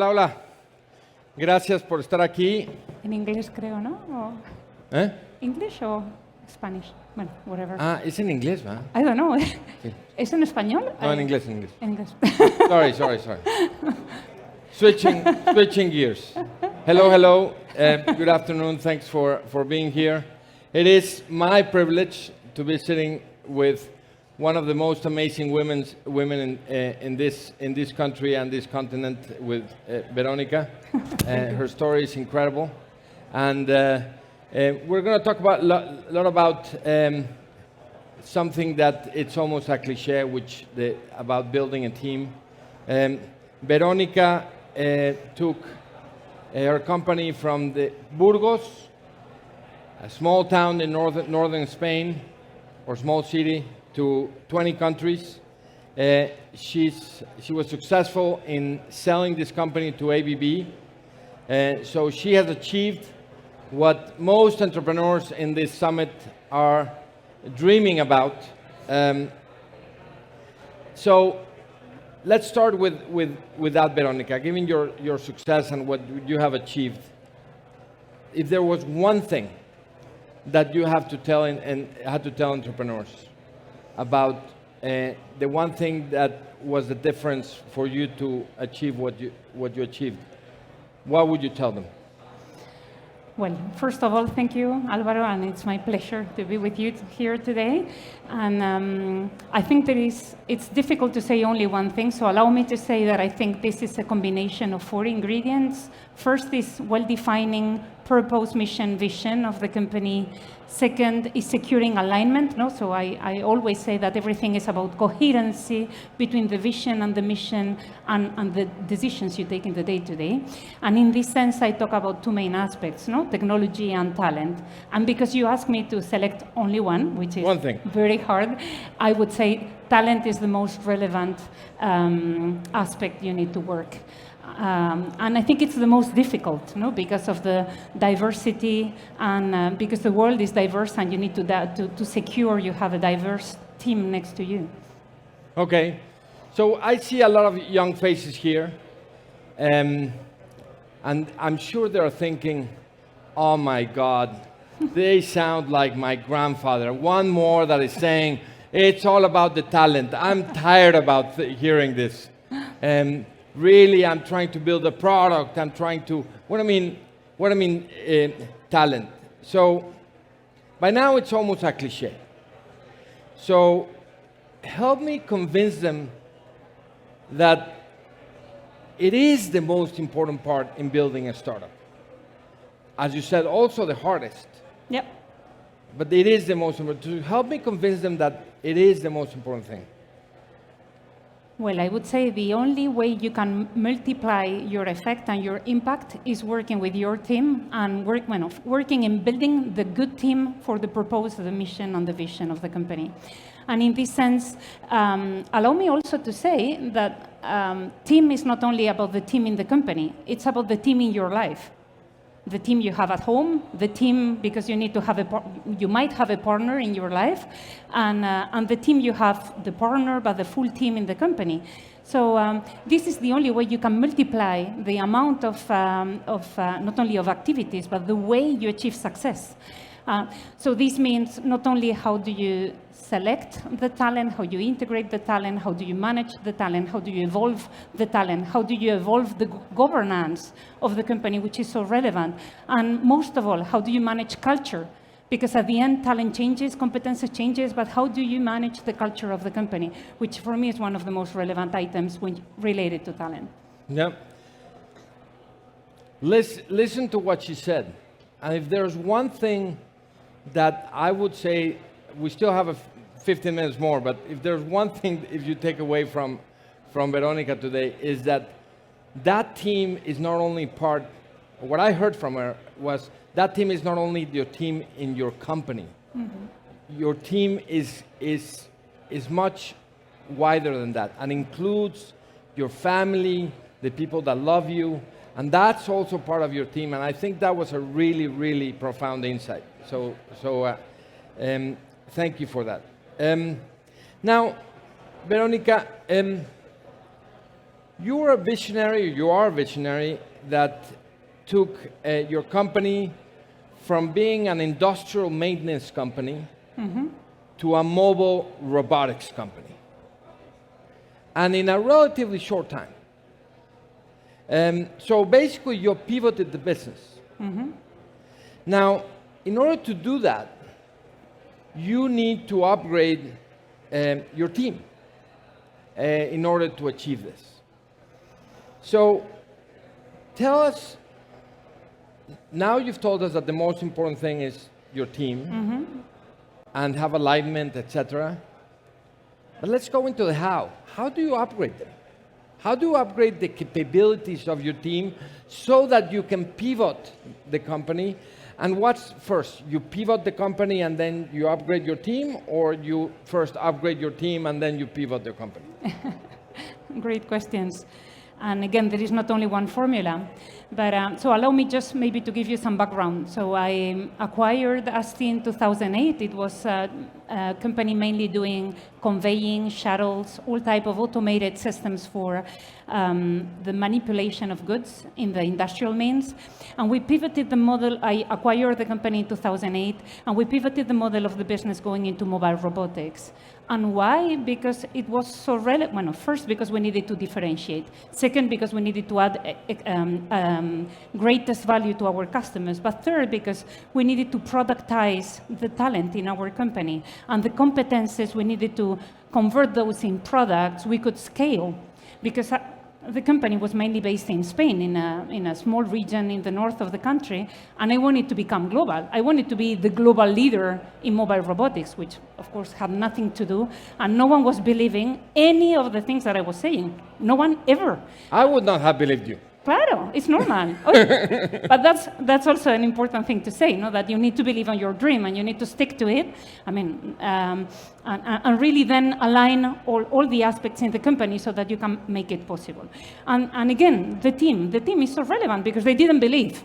Hola, hola. Gracias por estar aquí. En inglés creo, ¿no? ¿Eh? English or Spanish? Bueno, whatever. Ah, es en inglés, ¿va? I don't know. ¿Es en español? No, en inglés, en inglés. En inglés. Sorry. Switching gears. Hello. Good afternoon. Thanks for being here. It is my privilege to be sitting with one of the most amazing women in this country and this continent, with Veronica. Her story is incredible, and we're going to talk about a lot about something that it's almost a cliche, about building a team. Veronica took her company from the Burgos, a small town in northern Spain, or small city, to 20 countries. She was successful in selling this company to ABB. So she has achieved what most entrepreneurs in this summit are dreaming about. So let's start with that, Veronica. Given your success and what you have achieved, if there was one thing that you have to tell and had to tell entrepreneurs about, the one thing that was the difference for you to achieve what you achieved, what would you tell them? Well, first of all, thank you, Alvaro, and it's my pleasure to be with you here today. And I think it's difficult to say only one thing, so allow me to say that I think this is a combination of 4 ingredients. First is well-defining purpose, mission, vision of the company. Second is securing alignment. No? So I always say that everything is about coherency between the vision and the mission and the decisions you take in the day-to-day. And in this sense, I talk about 2 main aspects, no? Technology and talent. And because you asked me to select only one, which is one thing. Very hard, I would say talent is the most relevant aspect you need to work. And I think it's the most difficult, no? Because of the diversity and because the world is diverse and you need to secure you have a diverse team next to you. Okay, so I see a lot of young faces here, and I'm sure they're thinking, oh my God, they sound like my grandfather. One more that is saying, it's all about the talent. I'm tired about hearing this. Really, I'm trying to build a product. I'm trying to, talent. So by now it's almost a cliche. So help me convince them that it is the most important part in building a startup. As you said, also the hardest. Yep. But it is the most important. To help me convince them that it is the most important thing. Well, I would say the only way you can multiply your effect and your impact is working with your team and working in building the good team for the purpose, the mission, and the vision of the company. And in this sense, allow me also to say that team is not only about the team in the company, it's about the team in your life. The team you have at home, the team because you need to have you might have a partner in your life, and the team you have the partner, but the full team in the company. So this is the only way you can multiply the amount of not only of activities, but the way you achieve success. So this means not only how do you select the talent, how you integrate the talent, how do you manage the talent, how do you evolve the talent, how do you evolve the governance of the company, which is so relevant, and most of all, how do you manage culture? Because at the end, talent changes, competences changes, but how do you manage the culture of the company, which for me is one of the most relevant items when related to talent. Yeah. Listen to what she said. And if there's one thing that I would say, we still have 15 minutes more, but if there's one thing, if you take away from Veronica today, is that team is not only part, what I heard from her was, that team is not only your team in your company. Mm-hmm. Your team is much wider than that and includes your family, the people that love you, and that's also part of your team. And I think that was a really, really profound insight. So thank you for that. Now, Veronica, you are a visionary that took your company from being an industrial maintenance company to a mobile robotics company. And in a relatively short time. So basically, you pivoted the business. Now, in order to do that, you need to upgrade your team in order to achieve this. So tell us, now you've told us that the most important thing is your team and have alignment, etc. But let's go into the how. How do you upgrade them? How do you upgrade the capabilities of your team so that you can pivot the company? And what's first? You pivot the company and then you upgrade your team, or you first upgrade your team and then you pivot the company? Great questions. And again, there is not only one formula. But so allow me just maybe to give you some background. So I acquired ASTI in 2008. It was a company mainly doing conveying, shuttles, all type of automated systems for the manipulation of goods in the industrial means. And we pivoted the model. I acquired the company in 2008, and we pivoted the model of the business going into mobile robotics. And why? Because it was so relevant. Well, first, because we needed to differentiate. Second, because we needed to add greatest value to our customers. But third, because we needed to productize the talent in our company. And the competences, we needed to convert those in products we could scale. Because the company was mainly based in Spain, in a small region in the north of the country, and I wanted to become global. I wanted to be the global leader in mobile robotics, which of course had nothing to do, and no one was believing any of the things that I was saying. No one ever. I would not have believed you. Claro, it's normal. But that's also an important thing to say, no? That you need to believe in your dream and you need to stick to it. I mean, and really then align all the aspects in the company so that you can make it possible. And again, the team is so relevant because they didn't believe.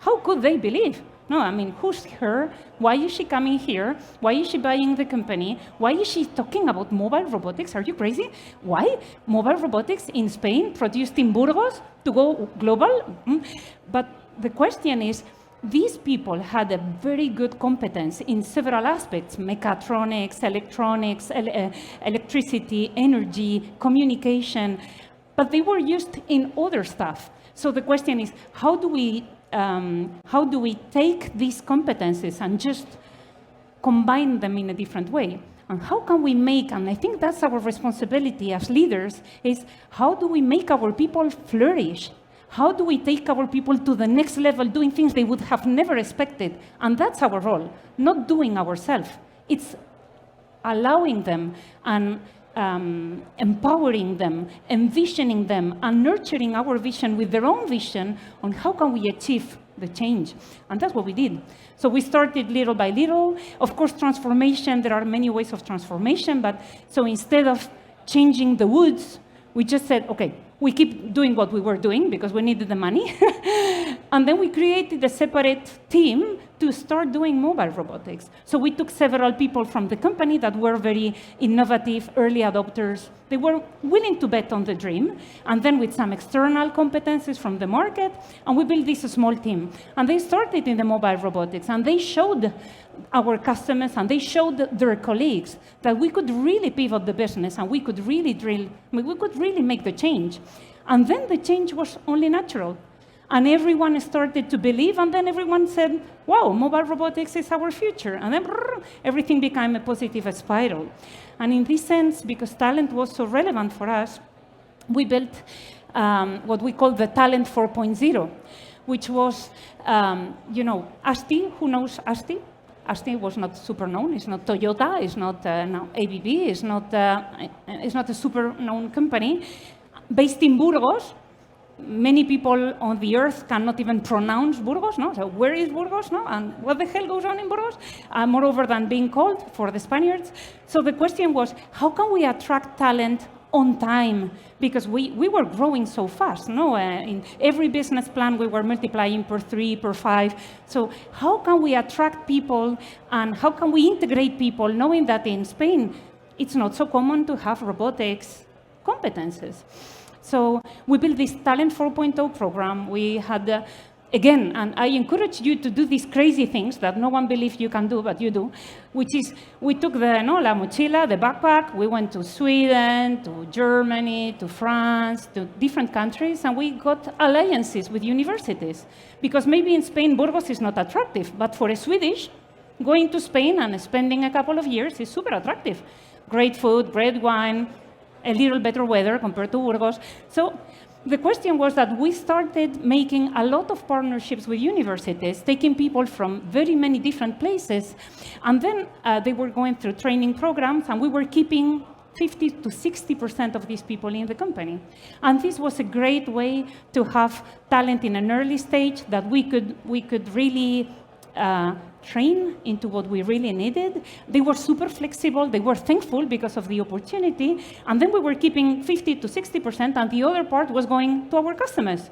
How could they believe? No, I mean, who's her? Why is she coming here? Why is she buying the company? Why is she talking about mobile robotics? Are you crazy? Why? Mobile robotics in Spain, produced in Burgos, to go global? But the question is, these people had a very good competence in several aspects: mechatronics, electronics, electricity, energy, communication, but they were used in other stuff. So the question is, how do we take these competencies and just combine them in a different way? And how can we make, and I think that's our responsibility as leaders, is how do we make our people flourish? How do we take our people to the next level, doing things they would have never expected? And that's our role, not doing ourselves. It's allowing them and empowering them, envisioning them, and nurturing our vision with their own vision on how can we achieve the change. And that's what we did. So we started little by little. Of course, transformation, there are many ways of transformation, but so instead of changing the woods, we just said, okay, we keep doing what we were doing because we needed the money. And then we created a separate team to start doing mobile robotics. So we took several people from the company that were very innovative, early adopters. They were willing to bet on the dream. And then with some external competencies from the market, and we built this small team. And they started in the mobile robotics, and they showed our customers and they showed their colleagues that we could really pivot the business and we could really make the change. And then the change was only natural. And everyone started to believe, and then everyone said, wow, mobile robotics is our future. And then everything became a positive spiral. And in this sense, because talent was so relevant for us, we built what we call the Talent 4.0, which was, ASTI. Who knows ASTI? ASTI was not super known. It's not Toyota. It's not ABB. It's not a super known company. Based in Burgos. Many people on the earth cannot even pronounce Burgos, no? So where is Burgos, no? And what the hell goes on in Burgos? Moreover than being called for the Spaniards. So the question was, how can we attract talent on time? Because we were growing so fast, no? In every business plan, we were multiplying per 3, per 5. So how can we attract people and how can we integrate people, knowing that in Spain, it's not so common to have robotics competences? So we built this Talent 4.0 program. We had, again, and I encourage you to do these crazy things that no one believes you can do, but you do, which is we took the La Mochila, the backpack, we went to Sweden, to Germany, to France, to different countries, and we got alliances with universities. Because maybe in Spain, Burgos is not attractive, but for a Swedish, going to Spain and spending a couple of years is super attractive. Great food, great wine, a little better weather compared to Burgos. So the question was that we started making a lot of partnerships with universities, taking people from very many different places, and then they were going through training programs, and we were keeping 50 to 60% of these people in the company. And this was a great way to have talent in an early stage that we could really train into what we really needed. They were super flexible. They were thankful because of the opportunity. And then we were keeping 50 to 60%, and the other part was going to our customers.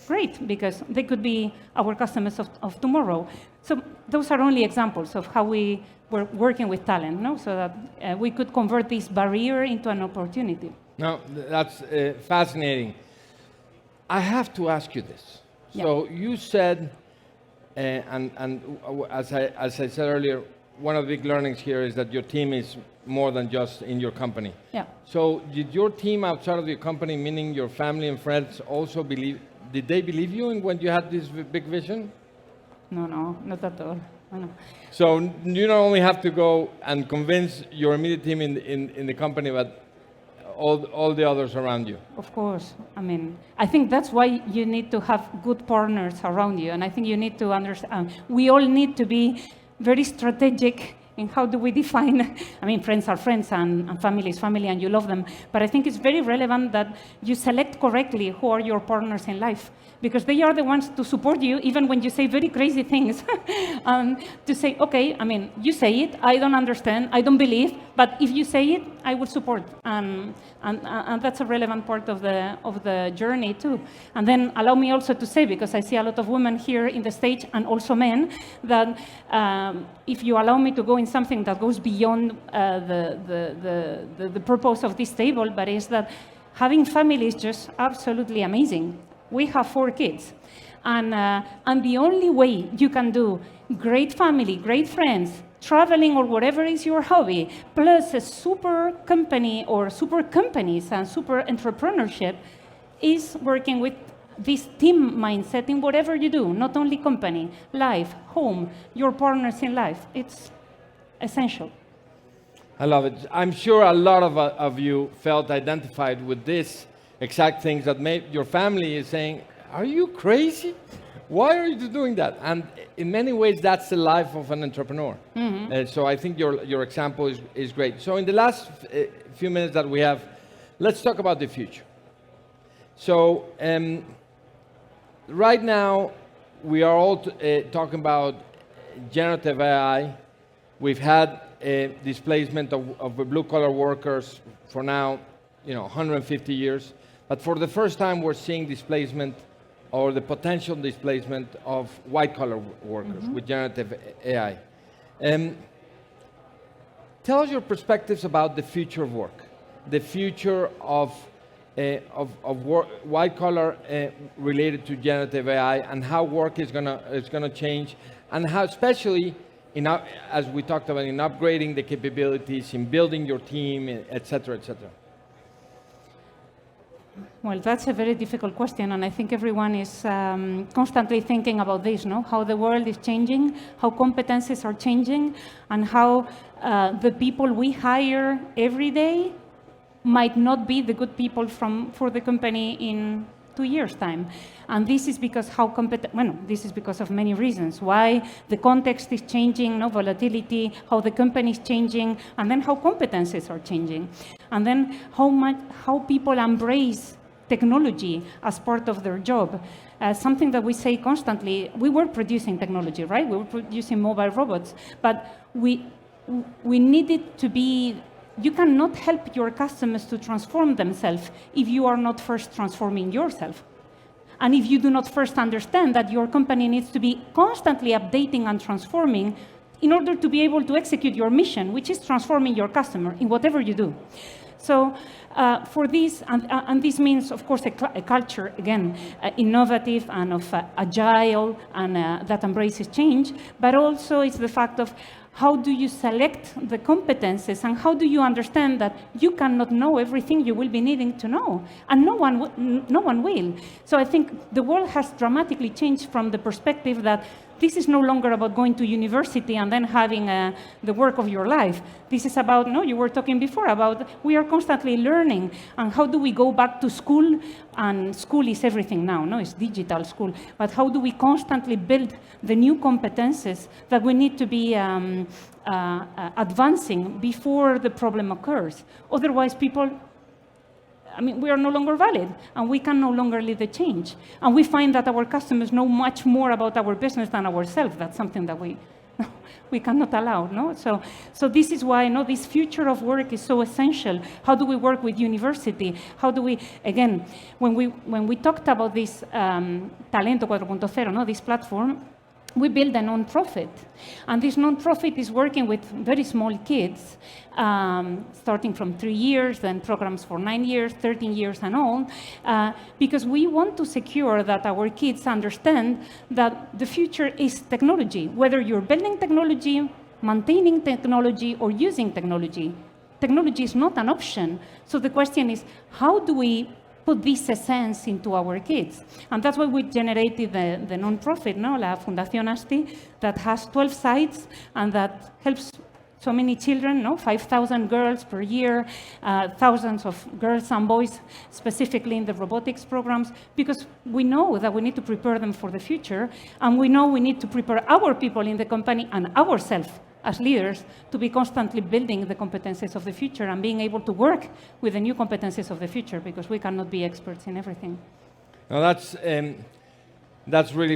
Great, because they could be our customers of tomorrow. So those are only examples of how we were working with talent, no? So that we could convert this barrier into an opportunity. No, that's fascinating. I have to ask you this. Yeah. So you said, and as I said earlier, one of the big learnings here is that your team is more than just in your company. Yeah. So did your team outside of your company, meaning your family and friends, also believe? Did they believe you in when you had this big vision? No, not at all. No. So you not only have to go and convince your immediate team in the company, but all the others around you. Of course. I mean, I think that's why you need to have good partners around you. And I think you need to understand, we all need to be very strategic in how do we define, I mean, friends are friends and family is family and you love them. But I think it's very relevant that you select correctly who are your partners in life, because they are the ones to support you even when you say very crazy things. To say, okay, I mean, you say it, I don't understand, I don't believe, but if you say it, I will support. And that's a relevant part of the journey too. And then allow me also to say, because I see a lot of women here in the stage and also men, that if you allow me to go in something that goes beyond the purpose of this table, but is that having family is just absolutely amazing. We have 4 kids. And the only way you can do great family, great friends, traveling or whatever is your hobby, plus a super company or super companies and super entrepreneurship is working with this team mindset in whatever you do, not only company, life, home, your partners in life. It's essential. I love it. I'm sure a lot of you felt identified with this exact things that your family is saying, are you crazy? Why are you doing that? And in many ways, that's the life of an entrepreneur. Mm-hmm. So I think your example is great. So in the last few minutes that we have, let's talk about the future. So right now, we are all talking about generative AI. We've had a displacement of blue-collar workers for now, 150 years. But for the first time, we're seeing displacement or the potential displacement of white-collar workers with generative AI. Tell us your perspectives about the future of work, the future of white-collar related to generative AI, and how work is gonna change, and how, especially as we talked about, in upgrading the capabilities, in building your team, et cetera, et cetera. Well, that's a very difficult question, and I think everyone is constantly thinking about this, no? How the world is changing, how competencies are changing, and how the people we hire every day might not be the good people for the company in 2 years' time. And this is because this is because of many reasons. Why the context is changing, no volatility, how the company is changing, and then how competencies are changing. And then how people embrace technology as part of their job. Something that we say constantly, we were producing technology, right? We were producing mobile robots, but we needed to be. You cannot help your customers to transform themselves if you are not first transforming yourself. And if you do not first understand that your company needs to be constantly updating and transforming in order to be able to execute your mission, which is transforming your customer in whatever you do. So for this, and this means, of course, a culture, again, innovative and of agile and that embraces change, but also it's the fact of how do you select the competences and how do you understand that you cannot know everything you will be needing to know, and no one will. So I think the world has dramatically changed from the perspective that this is no longer about going to university and then having the work of your life. This is about, no, you were talking before about we are constantly learning, and how do we go back to school? And school is everything now, no, it's digital school. But how do we constantly build the new competences that we need to be advancing before the problem occurs? Otherwise, we are no longer valid, and we can no longer lead the change. And we find that our customers know much more about our business than ourselves. That's something that we cannot allow, no? So this is why, no, this future of work is so essential. How do we work with university? How do we, again, when we talked about this Talento 4.0, no, this platform, we build a non-profit, and this non-profit is working with very small kids, starting from 3 years, then programs for 9 years, 13 years, and on, because we want to secure that our kids understand that the future is technology, whether you're building technology, maintaining technology, or using technology. Technology is not an option. So the question is, how do we put this essence into our kids? And that's why we generated the non-profit, no? La Fundación ASTI, that has 12 sites and that helps so many children, no? 5,000 girls per year, thousands of girls and boys, specifically in the robotics programs, because we know that we need to prepare them for the future, and we know we need to prepare our people in the company and ourselves as leaders to be constantly building the competencies of the future and being able to work with the new competencies of the future, because we cannot be experts in everything. Now that's really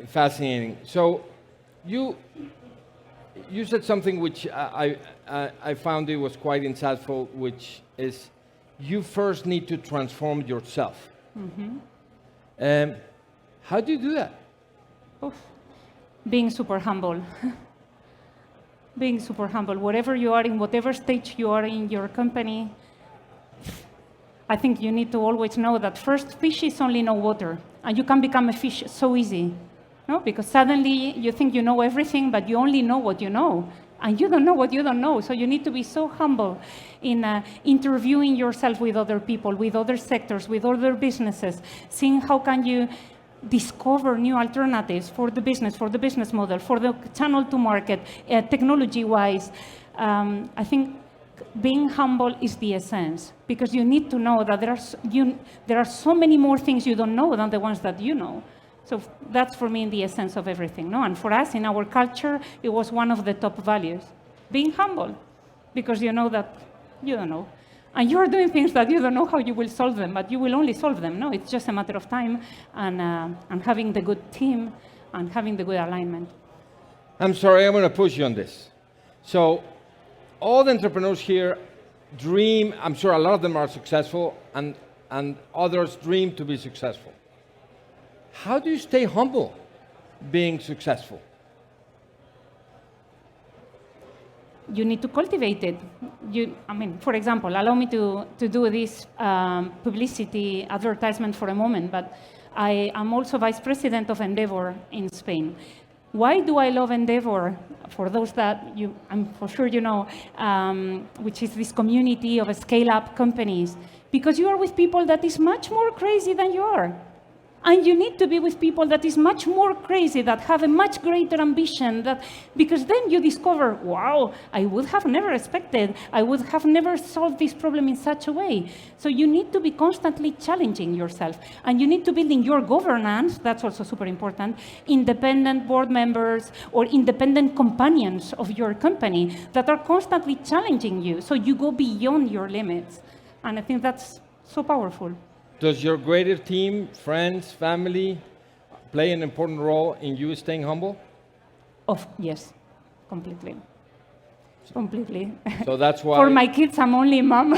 fascinating. So you said something which I found it was quite insightful, which is you first need to transform yourself. Mm-hmm. How do you do that? Oof. Being super humble. Being super humble. Wherever you are, in whatever stage you are in your company, I think you need to always know that first, fish is only know water, and you can become a fish so easy, no? Because suddenly you think you know everything, but you only know what you know, and you don't know what you don't know. So you need to be so humble in interviewing yourself with other people, with other sectors, with other businesses, seeing how can you discover new alternatives for the business model, for the channel to market, technology-wise. I think being humble is the essence, because you need to know that there are so many more things you don't know than the ones that you know. So that's for me the essence of everything, no? And for us, in our culture, it was one of the top values, being humble, because you know that you don't know. And you are doing things that you don't know how you will solve them, but you will only solve them. No, it's just a matter of time and having the good team and having the good alignment. I'm sorry, I'm going to push you on this. So all the entrepreneurs here dream, I'm sure a lot of them are successful, and others dream to be successful. How do you stay humble being successful? You need to cultivate it. For example, allow me to do this publicity advertisement for a moment, but I am also vice president of Endeavor in Spain. Why do I love Endeavor? For those that I'm for sure you know, which is this community of scale-up companies, because you are with people that is much more crazy than you are. And you need to be with people that is much more crazy, that have a much greater ambition, because then you discover, wow, I would have never expected, I would have never solved this problem in such a way. So you need to be constantly challenging yourself. And you need to build in your governance, that's also super important, independent board members or independent companions of your company that are constantly challenging you, so you go beyond your limits. And I think that's so powerful. Does your greater team, friends, family, play an important role in you staying humble? Yes, completely. Completely. So that's why... For my kids, I'm only mom.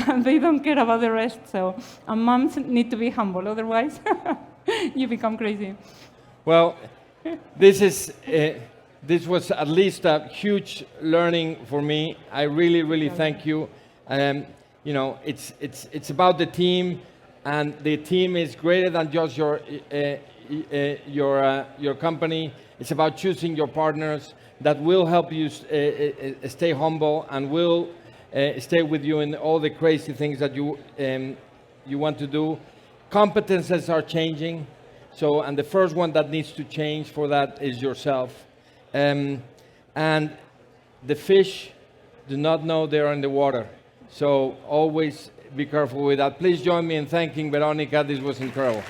And they don't care about the rest. So moms need to be humble. Otherwise, you become crazy. Well, this was at least a huge learning for me. I really, really thank you. You know, it's about the team, and the team is greater than just your company. It's about choosing your partners that will help you stay humble and will stay with you in all the crazy things that you want to do. Competences are changing, and the first one that needs to change for that is yourself. And the fish do not know they're in the water, so always be careful with that. Please join me in thanking Veronica. This was incredible.